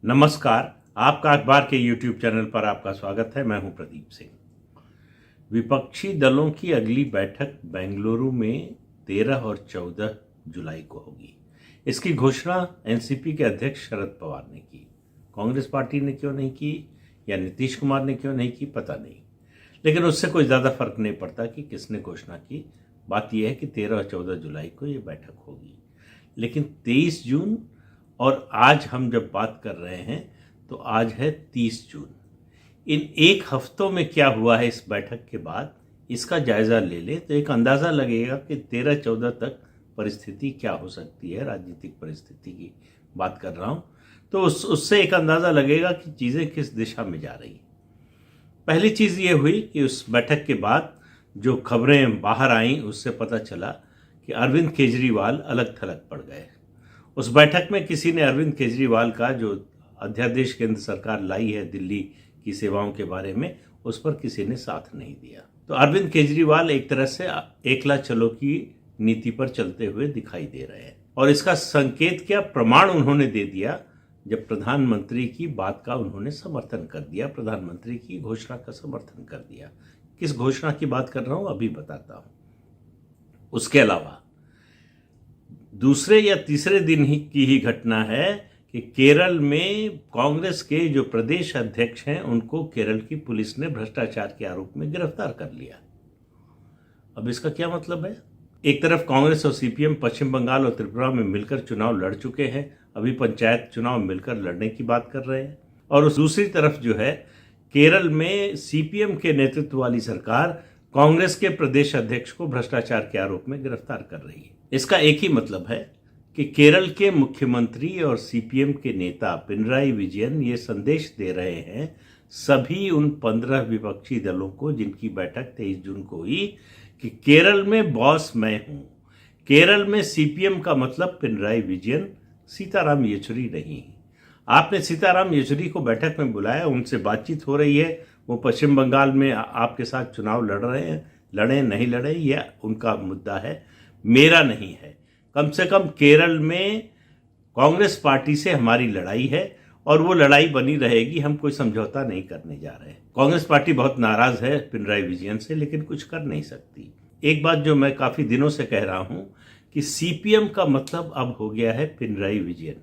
नमस्कार। आपका अखबार के YouTube चैनल पर आपका स्वागत है। मैं हूं प्रदीप सिंह। विपक्षी दलों की अगली बैठक बेंगलुरु में 13 और 14 जुलाई को होगी। इसकी घोषणा एनसीपी के अध्यक्ष शरद पवार ने की। कांग्रेस पार्टी ने क्यों नहीं की या नीतीश कुमार ने क्यों नहीं की पता नहीं, लेकिन उससे कोई ज़्यादा फर्क नहीं पड़ता कि किसने घोषणा की। बात यह है कि 13 और 14 जुलाई को ये बैठक होगी। लेकिन 23 जून और आज हम जब बात कर रहे हैं तो आज है 30 जून। इन एक हफ्तों में क्या हुआ है इस बैठक के बाद, इसका जायजा ले ले तो एक अंदाज़ा लगेगा कि 13-14 तक परिस्थिति क्या हो सकती है। राजनीतिक परिस्थिति की बात कर रहा हूँ, तो उससे एक अंदाज़ा लगेगा कि चीज़ें किस दिशा में जा रही हैं। पहली चीज़ ये हुई कि उस बैठक के बाद जो खबरें बाहर आईं उससे पता चला कि अरविंद केजरीवाल अलग थलग पड़ गए। उस बैठक में किसी ने अरविंद केजरीवाल का जो अध्यादेश केंद्र सरकार लाई है दिल्ली की सेवाओं के बारे में, उस पर किसी ने साथ नहीं दिया। तो अरविंद केजरीवाल एक तरह से एकला चलो की नीति पर चलते हुए दिखाई दे रहे हैं। और इसका संकेत क्या, प्रमाण उन्होंने दे दिया जब प्रधानमंत्री की बात का उन्होंने समर्थन कर दिया, प्रधानमंत्री की घोषणा का समर्थन कर दिया। किस घोषणा की बात कर रहा हूं अभी बताता हूं। उसके अलावा दूसरे या तीसरे दिन की ही घटना है कि केरल में कांग्रेस के जो प्रदेश अध्यक्ष हैं उनको केरल की पुलिस ने भ्रष्टाचार के आरोप में गिरफ्तार कर लिया। अब इसका क्या मतलब है? एक तरफ कांग्रेस और सीपीएम पश्चिम बंगाल और त्रिपुरा में मिलकर चुनाव लड़ चुके हैं, अभी पंचायत चुनाव मिलकर लड़ने की बात कर रहे हैं, और उस दूसरी तरफ जो है केरल में सीपीएम के नेतृत्व वाली सरकार कांग्रेस के प्रदेश अध्यक्ष को भ्रष्टाचार के आरोप में गिरफ्तार कर रही है। इसका एक ही मतलब है कि केरल के मुख्यमंत्री और सीपीएम के नेता पिनराई विजयन ये संदेश दे रहे हैं सभी उन 15 विपक्षी दलों को जिनकी बैठक 23 जून को हुई कि केरल में बॉस मैं हूं। केरल में सीपीएम का मतलब पिनराई विजयन, सीताराम येचुरी नहीं। आपने सीताराम येचुरी को बैठक में बुलाया, उनसे बातचीत हो रही है, वो पश्चिम बंगाल में आपके साथ चुनाव लड़ रहे हैं, लड़े नहीं लड़े यह उनका मुद्दा है, मेरा नहीं है। कम से कम केरल में कांग्रेस पार्टी से हमारी लड़ाई है और वो लड़ाई बनी रहेगी, हम कोई समझौता नहीं करने जा रहे हैं। कांग्रेस पार्टी बहुत नाराज है पिनराई विजयन से, लेकिन कुछ कर नहीं सकती। एक बात जो मैं काफी दिनों से कह रहा हूं कि सीपीएम का मतलब अब हो गया है पिनराई विजयन।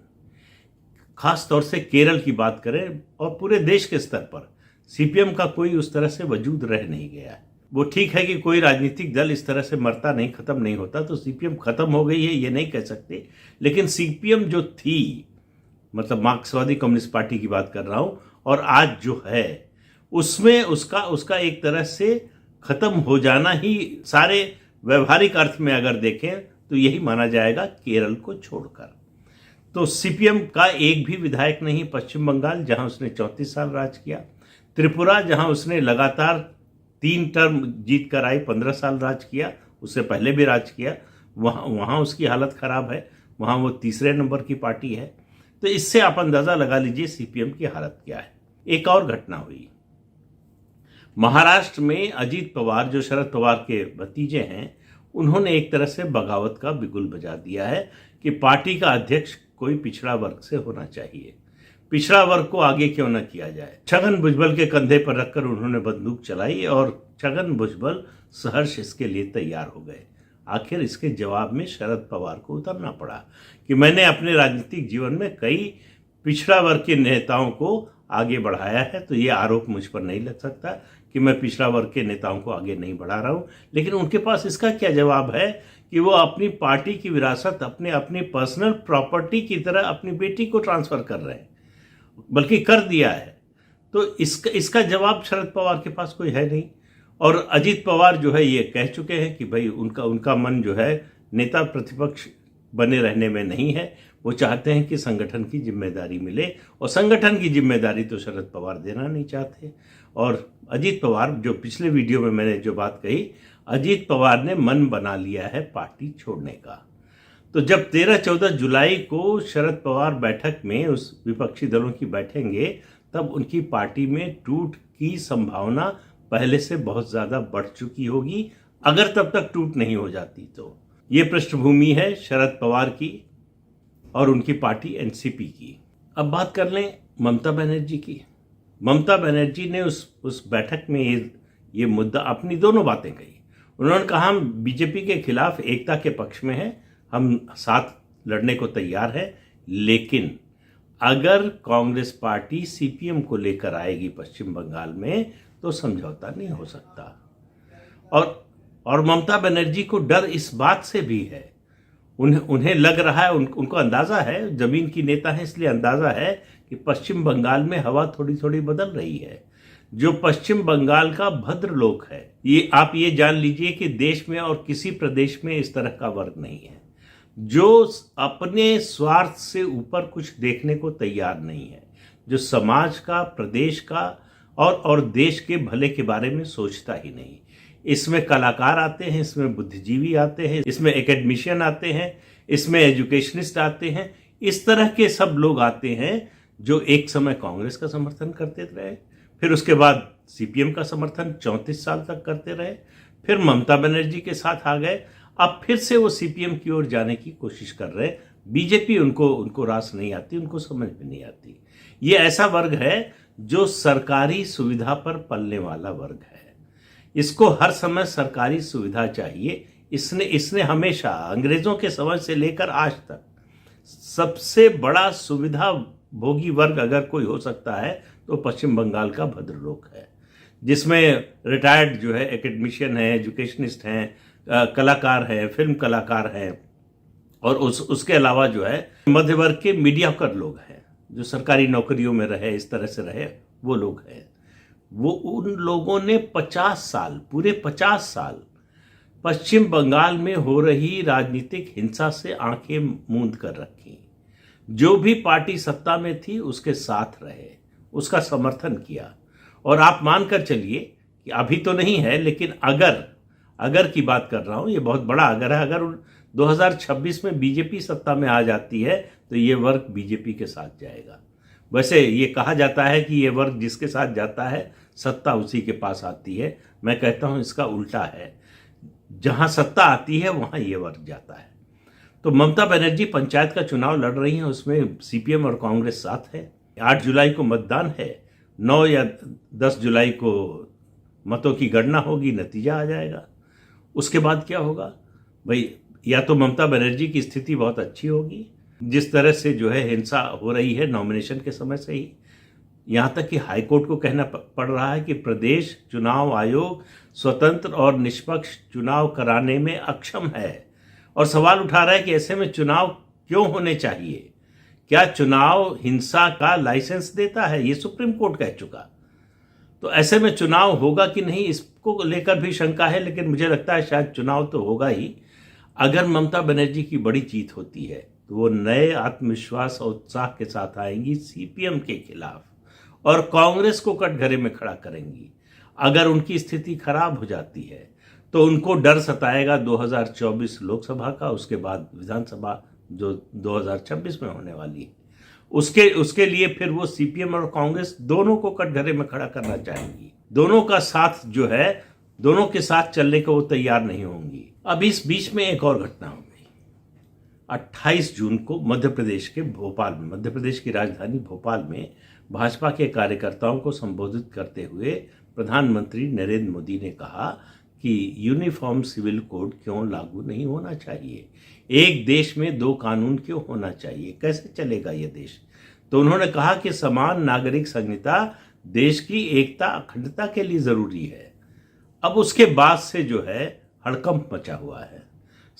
खास तौर से केरल की बात करें और पूरे देश के स्तर पर सीपीएम का कोई उस तरह से वजूद रह नहीं गया है। वो ठीक है कि कोई राजनीतिक दल इस तरह से मरता नहीं, खत्म नहीं होता, तो सीपीएम खत्म हो गई है ये नहीं कह सकते, लेकिन सीपीएम जो थी, मतलब मार्क्सवादी कम्युनिस्ट पार्टी की बात कर रहा हूं, और आज जो है उसमें उसका एक तरह से खत्म हो जाना ही सारे व्यवहारिक अर्थ में अगर देखें तो यही माना जाएगा केरल को छोड़कर। तो सीपीएम का एक भी विधायक नहीं पश्चिम बंगाल, जहां उसने 34 साल राज किया, त्रिपुरा जहां उसने लगातार 3 टर्म जीत कर आई, 15 साल राज किया, उससे पहले भी राज किया, वहां उसकी हालत खराब है, वहां वो तीसरे नंबर की पार्टी है। तो इससे आप अंदाजा लगा लीजिए सीपीएम की हालत क्या है। एक और घटना हुई महाराष्ट्र में, अजीत पवार जो शरद पवार के भतीजे हैं, उन्होंने एक तरह से बगावत का बिगुल बजा दिया है कि पार्टी का अध्यक्ष कोई पिछड़ा वर्ग से होना चाहिए, पिछड़ा वर्ग को आगे क्यों न किया जाए। छगन भुजबल के कंधे पर रखकर उन्होंने बंदूक चलाई और छगन भुजबल सहर्ष इसके लिए तैयार हो गए। आखिर इसके जवाब में शरद पवार को उतरना पड़ा कि मैंने अपने राजनीतिक जीवन में कई पिछड़ा वर्ग के नेताओं को आगे बढ़ाया है, तो ये आरोप मुझ पर नहीं लग सकता कि मैं पिछड़ा वर्ग के नेताओं को आगे नहीं बढ़ा रहा हूं। लेकिन उनके पास इसका क्या जवाब है कि वो अपनी पार्टी की विरासत अपनी पर्सनल प्रॉपर्टी की तरह अपनी बेटी को ट्रांसफर कर रहे हैं, बल्कि कर दिया है। तो इसका जवाब शरद पवार के पास कोई है नहीं। और अजीत पवार जो है ये कह चुके हैं कि भाई उनका मन जो है नेता प्रतिपक्ष बने रहने में नहीं है, वो चाहते हैं कि संगठन की जिम्मेदारी मिले, और संगठन की जिम्मेदारी तो शरद पवार देना नहीं चाहते। और अजीत पवार, जो पिछले वीडियो में मैंने जो बात कही, अजीत पवार ने मन बना लिया है पार्टी छोड़ने का। तो जब 13-14 जुलाई को शरद पवार बैठक में उस विपक्षी दलों की बैठेंगे, तब उनकी पार्टी में टूट की संभावना पहले से बहुत ज्यादा बढ़ चुकी होगी, अगर तब तक टूट नहीं हो जाती तो। ये पृष्ठभूमि है शरद पवार की और उनकी पार्टी एनसीपी की। अब बात कर लें ममता बनर्जी की। ममता बनर्जी ने उस बैठक में ये मुद्दा, अपनी दोनों बातें कही। उन्होंने कहा हम बीजेपी के खिलाफ एकता के पक्ष में हैं, हम साथ लड़ने को तैयार है, लेकिन अगर कांग्रेस पार्टी सीपीएम को लेकर आएगी पश्चिम बंगाल में तो समझौता नहीं हो सकता। और ममता बनर्जी को डर इस बात से भी है, उन्हें लग रहा है, उनको अंदाजा है, जमीन की नेता है इसलिए अंदाजा है कि पश्चिम बंगाल में हवा थोड़ी थोड़ी बदल रही है। जो पश्चिम बंगाल का भद्रलोक है, ये आप ये जान लीजिए कि देश में और किसी प्रदेश में इस तरह का वर्ग नहीं है जो अपने स्वार्थ से ऊपर कुछ देखने को तैयार नहीं है, जो समाज का, प्रदेश का और देश के भले के बारे में सोचता ही नहीं। इसमें कलाकार आते हैं, इसमें बुद्धिजीवी आते हैं, इसमें एकेडमिशियन आते हैं, इसमें एजुकेशनिस्ट आते हैं, इस तरह के सब लोग आते हैं जो एक समय कांग्रेस का समर्थन करते रहे, फिर उसके बाद सीपीएम का समर्थन 34 साल तक करते रहे, फिर ममता बनर्जी के साथ आ गए, अब फिर से वो सीपीएम की ओर जाने की कोशिश कर रहे हैं। बीजेपी उनको रास नहीं आती, उनको समझ में नहीं आती। ये ऐसा वर्ग है जो सरकारी सुविधा पर पलने वाला वर्ग है। इसको हर समय सरकारी सुविधा चाहिए। इसने हमेशा अंग्रेजों के समय से लेकर आज तक सबसे बड़ा सुविधा भोगी वर्ग अगर कोई हो सकता है तो पश्चिम बंगाल का भद्रलोक है, जिसमें रिटायर्ड जो है एकेडमिशियन है, एजुकेशनिस्ट हैं, कलाकार हैं, फिल्म कलाकार हैं, और उसके अलावा जो है मध्य वर्ग के मीडियाकर लोग हैं जो सरकारी नौकरियों में रहे, इस तरह से रहे, वो लोग हैं। वो उन लोगों ने 50 साल, पूरे 50 साल पश्चिम बंगाल में हो रही राजनीतिक हिंसा से आंखें मूंद कर रखी। जो भी पार्टी सत्ता में थी उसके साथ रहे, उसका समर्थन किया। और आप मानकर चलिए कि अभी तो नहीं है, लेकिन अगर की बात कर रहा हूं, ये बहुत बड़ा अगर है, अगर 2026 में बीजेपी सत्ता में आ जाती है तो ये वर्ग बीजेपी के साथ जाएगा। वैसे ये कहा जाता है कि ये वर्ग जिसके साथ जाता है सत्ता उसी के पास आती है। मैं कहता हूं इसका उल्टा है, जहां सत्ता आती है वहां ये वर्ग जाता है। तो ममता बनर्जी पंचायत का चुनाव लड़ रही हैं, उसमें सीपीएम और कांग्रेस साथ है। 8 जुलाई को मतदान है, 9 या 10 जुलाई को मतों की गणना होगी, नतीजा आ जाएगा। उसके बाद क्या होगा भाई, या तो ममता बनर्जी की स्थिति बहुत अच्छी होगी, जिस तरह से जो है हिंसा हो रही है नॉमिनेशन के समय से ही, यहाँ तक कि हाईकोर्ट को कहना पड़ रहा है कि प्रदेश चुनाव आयोग स्वतंत्र और निष्पक्ष चुनाव कराने में अक्षम है, और सवाल उठा रहा है कि ऐसे में चुनाव क्यों होने चाहिए, क्या चुनाव हिंसा का लाइसेंस देता है, ये सुप्रीम कोर्ट कह चुका। तो ऐसे में चुनाव होगा कि नहीं, इसको लेकर भी शंका है, लेकिन मुझे लगता है शायद चुनाव तो होगा ही। अगर ममता बनर्जी की बड़ी जीत होती है तो वो नए आत्मविश्वास और उत्साह के साथ आएंगी सीपीएम के खिलाफ और कांग्रेस को कटघरे में खड़ा करेंगी। अगर उनकी स्थिति खराब हो जाती है तो उनको डर सताएगा 2024 लोकसभा का, उसके बाद विधानसभा जो 2026 में होने वाली है, उसके लिए फिर वो सीपीएम और कांग्रेस दोनों को कटघरे में खड़ा करना चाहेंगी। दोनों का साथ जो है, दोनों के साथ चलने को वो तैयार नहीं होंगी। अब इस बीच में एक और घटना हो गई। 28 जून को मध्य प्रदेश के भोपाल में, मध्य प्रदेश की राजधानी भोपाल में भाजपा के कार्यकर्ताओं को संबोधित करते हुए प्रधानमंत्री नरेंद्र मोदी ने कहा कि यूनिफॉर्म सिविल कोड क्यों लागू नहीं होना चाहिए, एक देश में 2 कानून क्यों होना चाहिए, कैसे चलेगा ये देश। तो उन्होंने कहा कि समान नागरिक संहिता देश की एकता अखंडता के लिए जरूरी है। अब उसके बाद से जो है हड़कंप मचा हुआ है,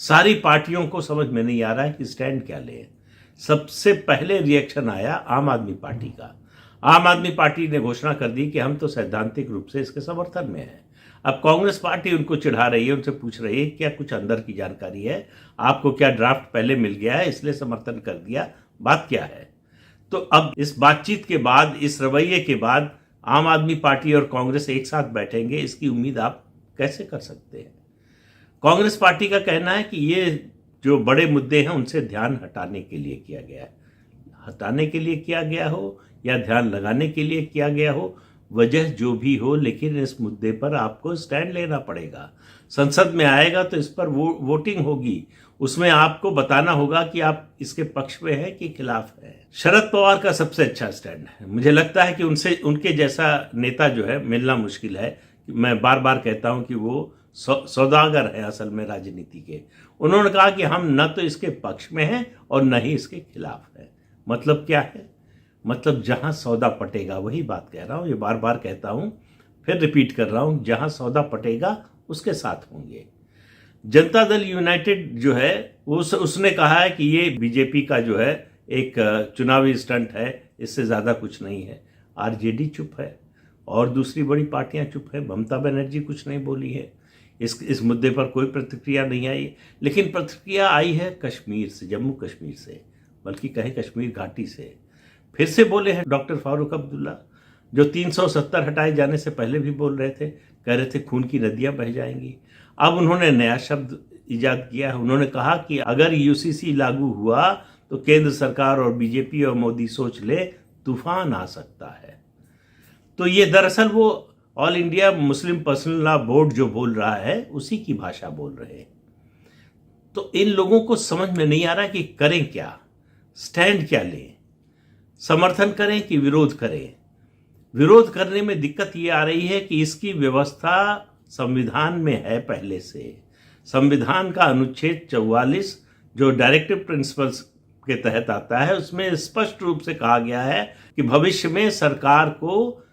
सारी पार्टियों को समझ में नहीं आ रहा है कि स्टैंड क्या ले। सबसे पहले रिएक्शन आया आम आदमी पार्टी का। आम आदमी पार्टी ने घोषणा कर दी कि हम तो सैद्धांतिक रूप से इसके समर्थन में हैं। अब कांग्रेस पार्टी उनको चिढ़ा रही है, उनसे पूछ रही है क्या कुछ अंदर की जानकारी है, आपको क्या ड्राफ्ट पहले मिल गया है इसलिए समर्थन कर दिया, बात क्या है। तो अब इस बातचीत के बाद, इस रवैये के बाद आम आदमी पार्टी और कांग्रेस एक साथ बैठेंगे, इसकी उम्मीद आप कैसे कर सकते हैं। कांग्रेस पार्टी का कहना है कि ये जो बड़े मुद्दे हैं उनसे ध्यान हटाने के लिए किया गया है। हटाने के लिए किया गया हो या ध्यान लगाने के लिए किया गया हो, वजह जो भी हो, लेकिन इस मुद्दे पर आपको स्टैंड लेना पड़ेगा। संसद में आएगा तो इस पर वोटिंग होगी, उसमें आपको बताना होगा कि आप इसके पक्ष में हैं कि खिलाफ हैं। शरद पवार का सबसे अच्छा स्टैंड है। मुझे लगता है कि उनके जैसा नेता जो है मिलना मुश्किल है। मैं बार बार कहता हूं कि वो सौदागर है असल में राजनीति के। उन्होंने कहा कि हम न तो इसके पक्ष में हैं और न ही इसके खिलाफ हैं। मतलब क्या है? मतलब जहां सौदा पटेगा, वही बात कह रहा हूं, ये बार बार कहता हूं, फिर रिपीट कर रहा हूं, जहां सौदा पटेगा उसके साथ होंगे। जनता दल यूनाइटेड जो है उसने कहा है कि ये बीजेपी का जो है एक चुनावी स्टंट है, इससे ज्यादा कुछ नहीं है। आरजेडी चुप है और दूसरी बड़ी पार्टियां चुप है। ममता बनर्जी कुछ नहीं बोली है। इस मुद्दे पर कोई प्रतिक्रिया नहीं आई। लेकिन प्रतिक्रिया आई है कश्मीर से, जम्मू कश्मीर से, बल्कि कहें कश्मीर घाटी से। फिर से बोले हैं डॉक्टर फारूक अब्दुल्ला, जो 370 हटाए जाने से पहले भी बोल रहे थे, कह रहे थे खून की नदियां बह जाएंगी। अब उन्होंने नया शब्द इजाद किया है। उन्होंने कहा कि अगर यूसीसी लागू हुआ तो केंद्र सरकार और बीजेपी और मोदी सोच ले, तूफान आ सकता है। तो ये दरअसल वो all India Muslim personal law board जो बोल रहा है उसी की भाषा बोल रहे हैं। तो इन लोगों को समझ में नहीं आ रहा कि करें क्या, स्टैंड क्या लें, समर्थन करें कि विरोध करें। विरोध करने में दिक्कत ये आ रही है कि इसकी व्यवस्था संविधान में है पहले से। संविधान का अनुच्छेद 44 जो डायरेक्टिव प्रिंसिपल्स के तहत आता है, उसमें स्पष्ट रूप से कहा गया है कि भविष्य में सरकार को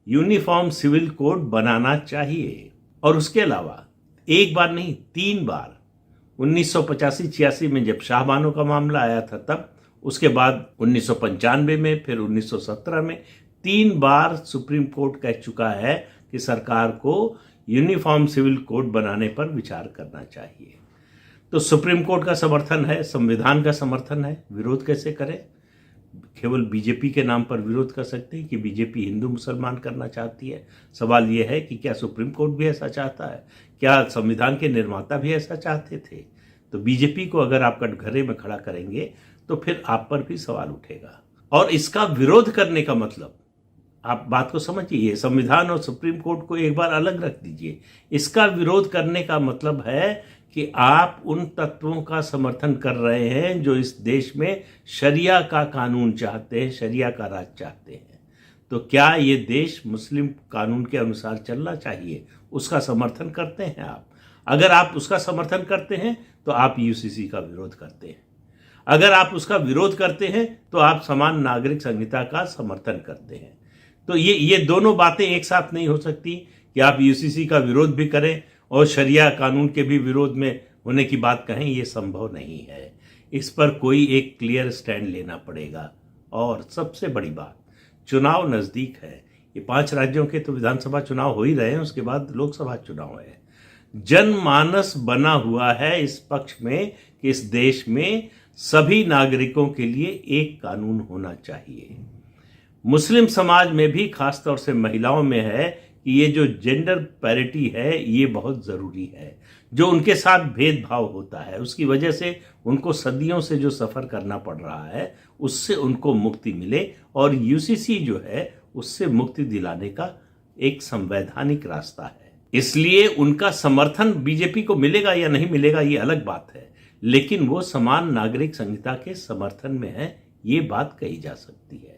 यूनिफॉर्म सिविल कोड बनाना चाहिए। और उसके अलावा एक बार नहीं, 3 बार, 1985-86 में जब शाहबानो का मामला आया था तब, उसके बाद 1995 में, फिर 1917 में, 3 बार सुप्रीम कोर्ट कह चुका है कि सरकार को यूनिफॉर्म सिविल कोड बनाने पर विचार करना चाहिए। तो सुप्रीम कोर्ट का समर्थन है, संविधान का समर्थन है, विरोध कैसे करें? केवल बीजेपी के नाम पर विरोध कर सकते हैं कि बीजेपी हिंदू मुसलमान करना चाहती है। सवाल यह है कि क्या सुप्रीम कोर्ट भी ऐसा चाहता है? क्या संविधान के निर्माता भी ऐसा चाहते थे? तो बीजेपी को अगर आप कटघरे में खड़ा करेंगे तो फिर आप पर भी सवाल उठेगा। और इसका विरोध करने का मतलब, आप बात को समझिए, संविधान और सुप्रीम कोर्ट को एक बार अलग रख दीजिए। इसका विरोध करने का मतलब है कि आप उन तत्वों का समर्थन कर रहे हैं जो इस देश में शरिया का कानून चाहते हैं, शरिया का राज चाहते हैं। तो क्या ये देश मुस्लिम कानून के अनुसार चलना चाहिए? उसका समर्थन करते हैं आप? अगर आप उसका समर्थन करते हैं तो आप यूसीसी का विरोध करते हैं। अगर आप उसका विरोध करते हैं तो आप समान नागरिक संहिता का समर्थन करते हैं। तो ये दोनों बातें एक साथ नहीं हो सकती कि आप यूसीसी का विरोध भी करें और शरिया कानून के भी विरोध में होने की बात कहें। ये संभव नहीं है। इस पर कोई एक क्लियर स्टैंड लेना पड़ेगा। और सबसे बड़ी बात, चुनाव नज़दीक है। ये 5 राज्यों के तो विधानसभा चुनाव हो ही रहे हैं, उसके बाद लोकसभा चुनाव है। जनमानस बना हुआ है इस पक्ष में कि इस देश में सभी नागरिकों के लिए एक कानून होना चाहिए। मुस्लिम समाज में भी, खासतौर से महिलाओं में है कि ये जो जेंडर पैरिटी है ये बहुत ज़रूरी है। जो उनके साथ भेदभाव होता है, उसकी वजह से उनको सदियों से जो सफ़र करना पड़ रहा है, उससे उनको मुक्ति मिले। और यूसीसी जो है उससे मुक्ति दिलाने का एक संवैधानिक रास्ता है। इसलिए उनका समर्थन बीजेपी को मिलेगा या नहीं मिलेगा ये अलग बात है, लेकिन वो समान नागरिक संहिता के समर्थन में है, ये बात कही जा सकती है।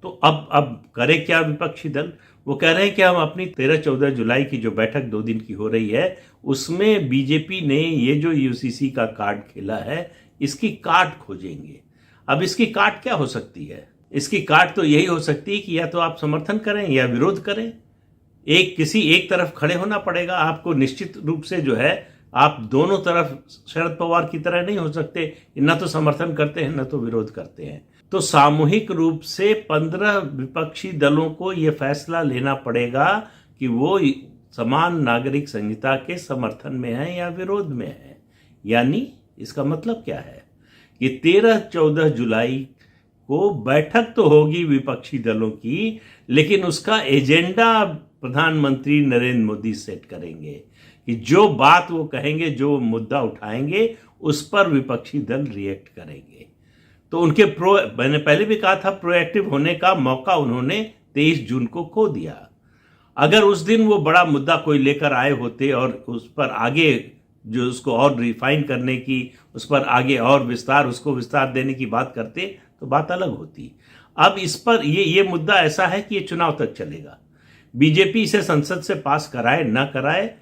तो अब करे क्या विपक्षी दल? वो कह रहे हैं कि हम अपनी 13-14 जुलाई की जो बैठक 2 दिन की हो रही है, उसमें बीजेपी ने ये जो यूसीसी का कार्ड खेला है, इसकी काट खोजेंगे। अब इसकी काट क्या हो सकती है? इसकी काट तो यही हो सकती है कि या तो आप समर्थन करें या विरोध करें। किसी एक तरफ खड़े होना पड़ेगा आपको। निश्चित रूप से जो है आप दोनों तरफ शरद पवार की तरह नहीं हो सकते, न तो समर्थन करते हैं न तो विरोध करते हैं। तो सामूहिक रूप से 15 विपक्षी दलों को यह फैसला लेना पड़ेगा कि वो समान नागरिक संहिता के समर्थन में है या विरोध में है। यानी इसका मतलब क्या है कि 13-14 जुलाई को बैठक तो होगी विपक्षी दलों की, लेकिन उसका एजेंडा प्रधानमंत्री नरेंद्र मोदी सेट करेंगे कि जो बात वो कहेंगे, जो मुद्दा उठाएंगे, उस पर विपक्षी दल रिएक्ट करेंगे। तो उनके मैंने पहले भी कहा था, प्रोएक्टिव होने का मौका उन्होंने 23 जून को खो दिया। अगर उस दिन वो बड़ा मुद्दा कोई लेकर आए होते और उस पर आगे जो उसको और रिफाइन करने की, उस पर आगे और विस्तार, उसको विस्तार देने की बात करते तो बात अलग होती। अब इस पर ये मुद्दा ऐसा है कि ये चुनाव तक चलेगा। बीजेपी इसे संसद से पास कराए ना कराए,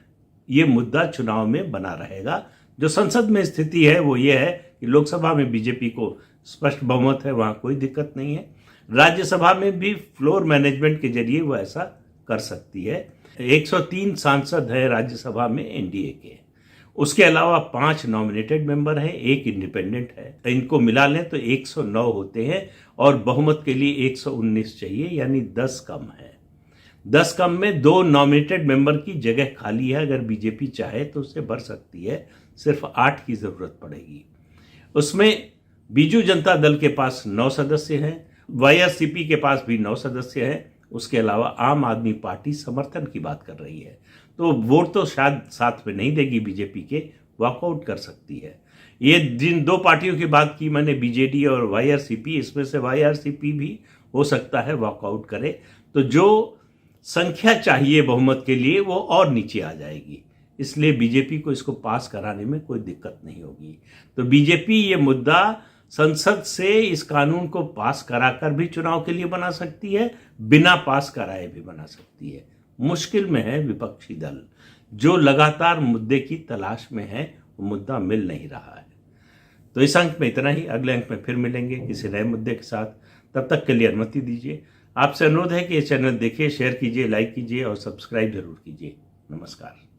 ये मुद्दा चुनाव में बना रहेगा। जो संसद में स्थिति है वो ये है कि लोकसभा में बीजेपी को स्पष्ट बहुमत है, वहां कोई दिक्कत नहीं है। राज्यसभा में भी फ्लोर मैनेजमेंट के जरिए वो ऐसा कर सकती है। 103 सांसद है राज्यसभा में एनडीए के, उसके अलावा 5 नॉमिनेटेड मेंबर हैं, 1 इंडिपेंडेंट है। इनको मिला लें तो 109 होते हैं और बहुमत के लिए 119 चाहिए, यानी 10 कम है। 10 कम में 2 नॉमिनेटेड मेंबर की जगह खाली है। अगर बीजेपी चाहे तो उससे भर सकती है, सिर्फ 8 की जरूरत पड़ेगी। उसमें बीजू जनता दल के पास 9 सदस्य हैं, वाईआरसीपी के पास भी 9 सदस्य हैं। उसके अलावा आम आदमी पार्टी समर्थन की बात कर रही है, तो वोट तो शायद साथ में नहीं देगी बीजेपी के, वॉकआउट कर सकती है। ये जिन 2 पार्टियों की बात की मैंने, बीजेडी और वाईआरसीपी, इसमें से वाईआरसीपी भी हो सकता है वॉकआउट करे, तो जो संख्या चाहिए बहुमत के लिए वो और नीचे आ जाएगी। इसलिए बीजेपी को इसको पास कराने में कोई दिक्कत नहीं होगी। तो बीजेपी ये मुद्दा संसद से इस कानून को पास कराकर भी चुनाव के लिए बना सकती है, बिना पास कराए भी बना सकती है। मुश्किल में है विपक्षी दल, जो लगातार मुद्दे की तलाश में है, वो मुद्दा मिल नहीं रहा है। तो इस अंक में इतना ही। अगले अंक में फिर मिलेंगे किसी नए मुद्दे के साथ। तब तक के लिए अनुमति दीजिए। आपसे अनुरोध है कि ये चैनल देखिए, शेयर कीजिए, लाइक कीजिए और सब्सक्राइब जरूर कीजिए। नमस्कार।